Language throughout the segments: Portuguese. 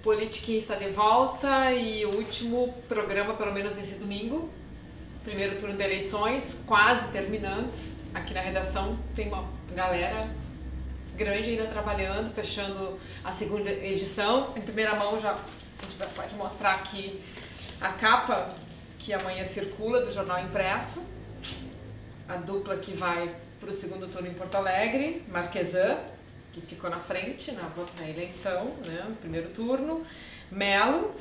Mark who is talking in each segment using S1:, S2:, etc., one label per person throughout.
S1: Politiquinha está de volta e o último programa, pelo menos nesse domingo. Primeiro turno de eleições, quase terminando. Aqui na redação tem uma galera grande ainda trabalhando, fechando a segunda edição. Em primeira mão já a gente pode mostrar aqui a capa que amanhã circula do jornal impresso. A dupla que vai para o segundo turno em Porto Alegre, Marquesan, que ficou na frente na eleição, né, no primeiro turno, Melo,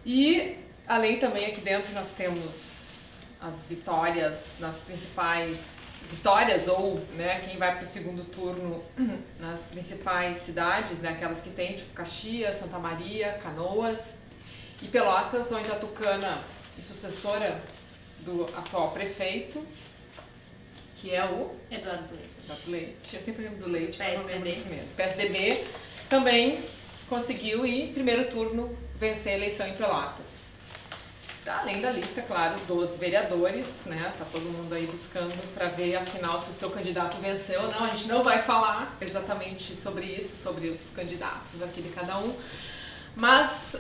S1: e além também aqui dentro nós temos as vitórias nas principais vitórias ou, né, quem vai para o segundo turno nas principais cidades, né, aquelas que tem, tipo Caxias, Santa Maria, Canoas e Pelotas, onde a tucana e sucessora do atual prefeito, que é o
S2: Eduardo Leite.
S1: Eduardo Leite, eu sempre lembro do Leite,
S2: PSDB.
S1: PSDB também conseguiu ir, primeiro turno, vencer a eleição em Pelotas. Além da lista, claro, dos vereadores, né? Tá todo mundo aí buscando para ver, afinal, se o seu candidato venceu ou não. A gente não vai falar exatamente sobre isso, sobre os candidatos aqui de cada um. Mas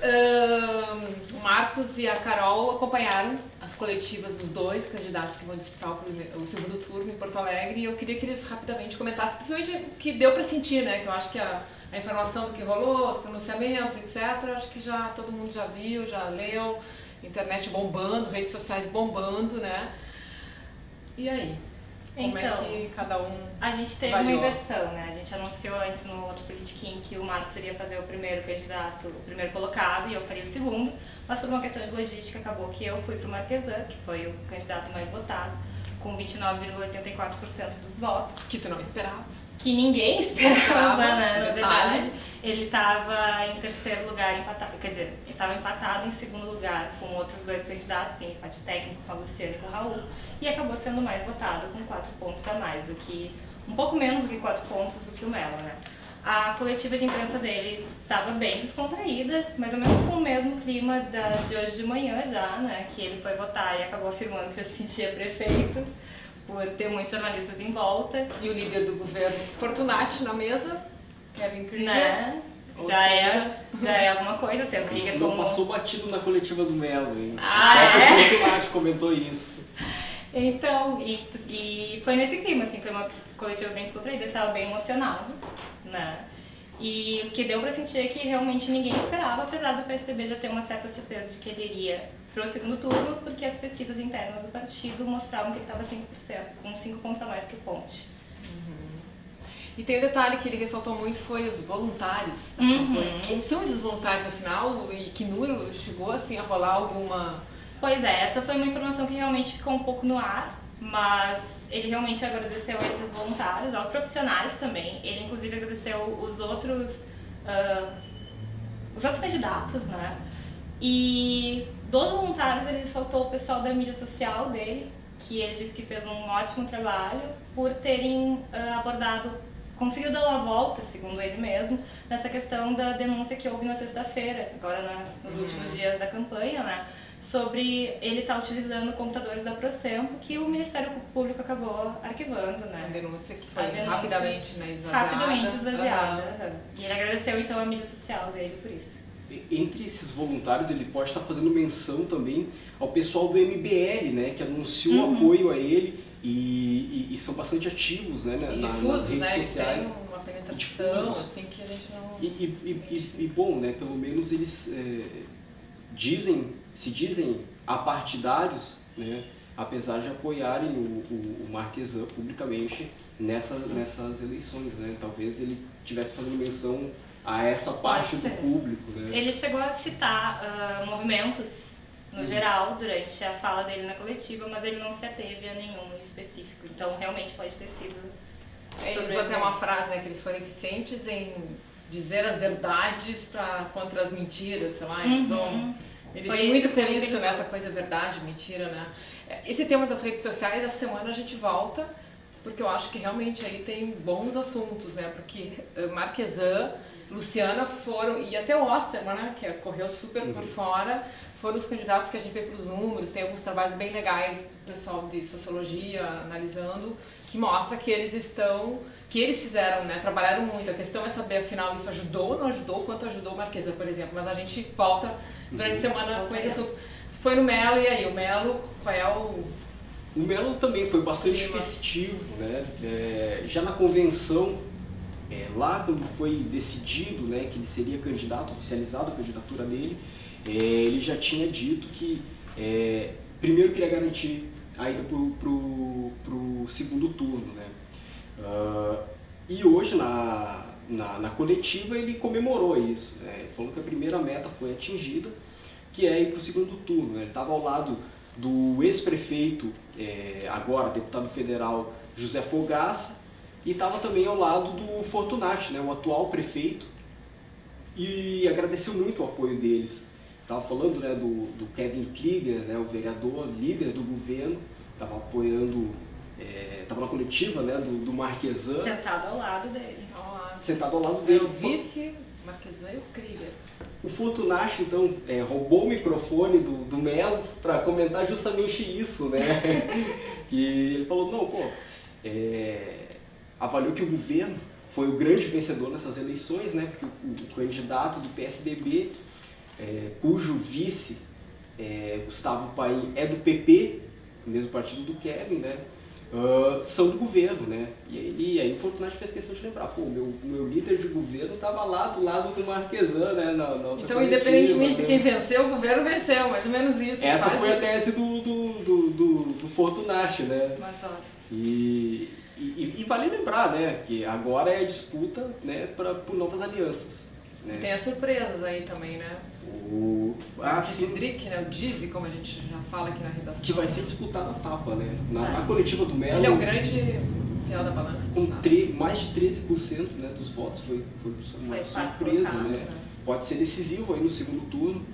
S1: o Marcos e a Carol acompanharam as coletivas dos dois candidatos que vão disputar o segundo turno em Porto Alegre, e eu queria que eles rapidamente comentassem, principalmente o que deu para sentir, né? Que eu acho que a informação do que rolou, os pronunciamentos, etc., acho que já todo mundo já viu, já leu, internet bombando, redes sociais bombando, né? E aí? Como
S2: então,
S1: é que cada um
S2: a gente teve
S1: avaliou?
S2: uma inversão, né? A gente anunciou antes no outro Politiquinho que o Marcos iria fazer o primeiro candidato, o primeiro colocado, e eu faria o segundo, mas por uma questão de logística acabou que eu fui para o Marquesan, que foi o candidato mais votado, com 29,84% dos votos.
S1: Que tu não esperava.
S2: Que ninguém esperava, né? Na
S1: Detalhe.
S2: verdade, ele estava em terceiro lugar empatado, quer dizer, ele estava empatado em segundo lugar com outros dois candidatos, sim, empate técnico com a Luciana e com o Raul, e acabou sendo mais votado com 4 pontos a mais do que, um pouco menos do que 4 pontos do que o Melo, né? A coletiva de imprensa dele estava bem descontraída, mais ou menos com o mesmo clima de hoje de manhã já, né? Que ele foi votar e acabou afirmando que já se sentia prefeito, por ter muitos jornalistas em volta.
S1: E o líder do governo, Fortunati, na mesa, Kevin Krieger.
S2: Né?
S1: Ou
S2: Já é alguma coisa, tem o Krieger
S3: Isso não
S2: como...
S3: passou batido na coletiva do Melo, hein?
S2: Ah,
S3: O próprio
S2: é?
S3: Fortunati comentou isso.
S2: Então, e foi nesse clima, assim, foi uma coletiva bem descontraída, ele estava bem emocionado, né? E o que deu pra sentir é que realmente ninguém esperava, apesar do PSDB já ter uma certa certeza de que ele iria pro segundo turno, porque as pesquisas internas do partido mostravam que ele estava 5%, com 5 pontos a mais que o Ponte.
S1: E tem um detalhe que ele ressaltou muito, foi os voluntários da campanha. Quem são esses voluntários, afinal? E que número chegou, assim, a rolar alguma...
S2: Pois é, essa foi uma informação que realmente ficou um pouco no ar, mas ele realmente agradeceu a esses voluntários, aos profissionais também. Ele inclusive agradeceu os outros candidatos, né? E dos voluntários ele ressaltou o pessoal da mídia social dele, que ele disse que fez um ótimo trabalho por terem conseguiu dar uma volta, segundo ele mesmo, nessa questão da denúncia que houve na sexta-feira, agora nos últimos dias da campanha, né? Sobre ele estar utilizando computadores da Procempo, que o Ministério Público acabou arquivando, né?
S1: A denúncia que foi
S2: A denúncia
S1: rapidamente, né, esvaziada.
S2: Rapidamente esvaziada. E ele agradeceu então a mídia social dele por isso.
S3: Entre esses voluntários, ele pode estar fazendo menção também ao pessoal do MBL, né? Que anunciou apoio a ele e são bastante ativos, né?
S1: E
S3: nas
S1: difusos,
S3: redes
S1: né?
S3: sociais.
S1: Tem uma penetração,
S3: Difusos.
S1: assim, que a gente não...
S3: E bom, né? Pelo menos eles se dizem apartidários, né? Apesar de apoiarem o Marquesan publicamente nessas eleições, né? Talvez ele estivesse fazendo menção a essa parte do público, né?
S2: Ele chegou a citar movimentos no geral durante a fala dele na coletiva, mas ele não se ateve a nenhum específico. Então realmente pode ter sido...
S1: Ele usou até uma frase, né? Que eles foram eficientes em dizer as verdades contra as mentiras, sei lá. Ele
S2: Foi
S1: tem muito
S2: esse
S1: com
S2: termo que
S1: isso,
S2: ele
S1: né?
S2: usou.
S1: Essa coisa verdade, mentira, né? Esse tema das redes sociais, essa semana a gente volta, porque eu acho que realmente aí tem bons assuntos, né? Porque Marquesan, Luciana foram, e até o Osterman, né? Que correu super por fora, foram os candidatos que a gente vê para os números, tem alguns trabalhos bem legais do pessoal de sociologia analisando, que mostra que eles fizeram, né, trabalharam muito. A questão é saber, afinal, isso ajudou ou não ajudou, quanto ajudou o Marquesa, por exemplo. Mas a gente volta durante a semana com esse assunto. Foi no Melo, e aí? O Melo, qual é o...
S3: O Melo também foi bastante festivo, né? Já na convenção, lá quando foi decidido, né, que ele seria candidato, oficializado a candidatura dele, ele já tinha dito que primeiro queria garantir a ida pro segundo turno, né? E hoje na coletiva ele comemorou isso, né? Ele falou que a primeira meta foi atingida, que é ir para o segundo turno, né? Ele estava ao lado do ex-prefeito, agora deputado federal, José Fogaça, e estava também ao lado do Fortunati, né, o atual prefeito, e agradeceu muito o apoio deles. Estava falando, né, do Kevin Krieger, né, o vereador, líder do governo, estava apoiando, estava na coletiva, né, do Marquesan.
S2: Sentado ao lado dele.
S3: Sentado ao lado dele.
S1: O vice, Marquesan e o Krieger.
S3: O Fortunati, então, roubou o microfone do Melo para comentar justamente isso, né? E ele falou, não, avaliou que o governo foi o grande vencedor nessas eleições, né? Porque o candidato do PSDB, cujo vice, Gustavo Paim, é do PP, o mesmo partido do Kevin, né? São do governo, né? E aí o Fortunati fez questão de lembrar, o meu líder de governo estava lá do lado do Marquesan, né? Na
S1: então, independentemente de quem venceu, o governo venceu, mais ou menos isso.
S3: Essa foi a tese do Fortunati, né?
S1: Mas, olha.
S3: E vale lembrar, né, que agora é a disputa, né, por novas alianças. Né?
S1: Tem as surpresas aí também, né? O Dizidric, né? O Dizi, como a gente já fala aqui na redação.
S3: Que vai ser disputado a tapa, né? Na coletiva do Melo.
S1: Ele é o grande fiel da balança.
S3: Com mais de 13%, né, dos votos, foi uma surpresa, né? Pode ser decisivo aí no segundo turno,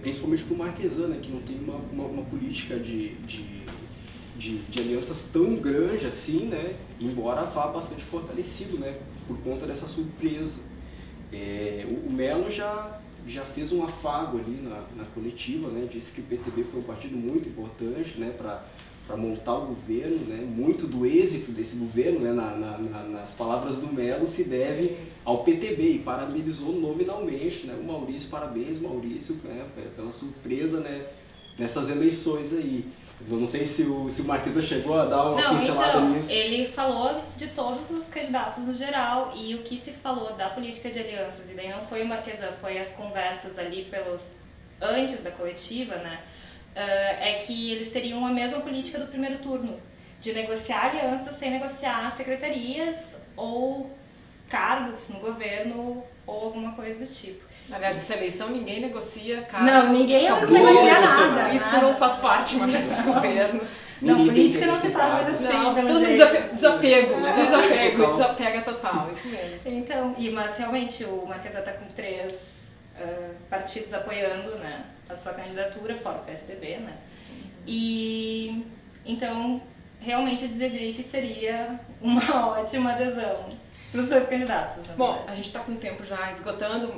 S3: principalmente para o Marquesan, né, que não tem uma política de alianças tão grande assim, né? Embora vá bastante fortalecido, né? Por conta dessa surpresa. O Melo já fez um afago ali na coletiva, né? Disse que o PTB foi um partido muito importante, né? Para montar o governo, né? Muito do êxito desse governo, né? Nas palavras do Melo, se deve ao PTB, e parabenizou nominalmente, né? O Maurício, parabéns Maurício, né? Pela surpresa, né? Nessas eleições aí. Eu não sei se o Marquesan chegou a dar uma pincelada nisso.
S2: Ele falou de todos os candidatos no geral, e o que se falou da política de alianças, e daí não foi o Marquesan, foi as conversas ali antes da coletiva, né, é que eles teriam a mesma política do primeiro turno, de negociar alianças sem negociar secretarias ou cargos no governo ou alguma coisa do tipo.
S1: Aliás, essa eleição ninguém negocia, cara.
S2: Não, ninguém negocia nada.
S1: Isso não faz parte mais desses governos.
S2: Não, política não se faz assim, pelo jeito.
S1: Desapega total, isso mesmo.
S2: Então, mas realmente o Marquesan está com 3 partidos apoiando, né, a sua candidatura, fora o PSDB, né? E então, realmente dizer que seria uma ótima adesão para os 2 candidatos.
S1: Bom, a gente está com o tempo já esgotando.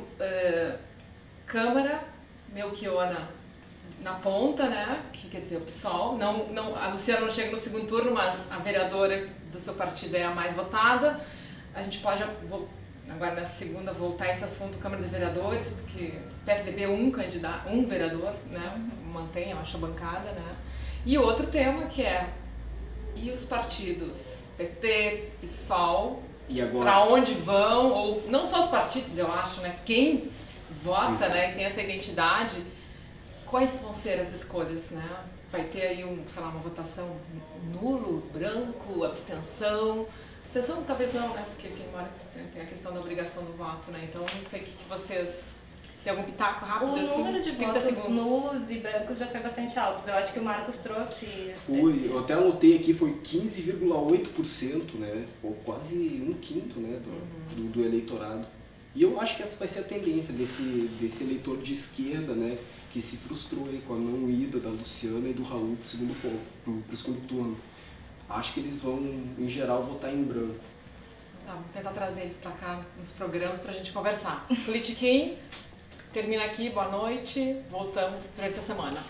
S1: Câmara, Melchiona na ponta, né? Que quer dizer, o PSOL. A Luciana não chega no segundo turno, mas a vereadora do seu partido é a mais votada. A gente pode, agora na segunda, voltar a esse assunto Câmara de Vereadores, porque PSDB um vereador, né? Mantém, eu acho, a bancada, né? E outro tema que e os partidos? PT, PSOL, para onde vão, ou não só os partidos, eu acho, né? Quem vota, né, e tem essa identidade, quais vão ser as escolhas, né? Vai ter aí uma votação nulo, branco, abstenção. Abstenção talvez não, né? Porque quem mora tem a questão da obrigação do voto, né? Então não sei o que vocês... Tem algum pitaco rápido?
S2: O número de votos nulos e brancos já foi bastante alto. Eu acho que o Marcos trouxe...
S3: Eu até anotei aqui, foi 15,8%, né? Ou quase 1/5, né, do eleitorado. E eu acho que essa vai ser a tendência desse eleitor de esquerda, né? Que se frustrou aí com a não ida da Luciana e do Raul pro segundo turno. Acho que eles vão, em geral, votar em branco.
S1: Vamos tentar trazer eles para cá nos programas para a gente conversar. Politiquim termina aqui, boa noite, voltamos durante a semana.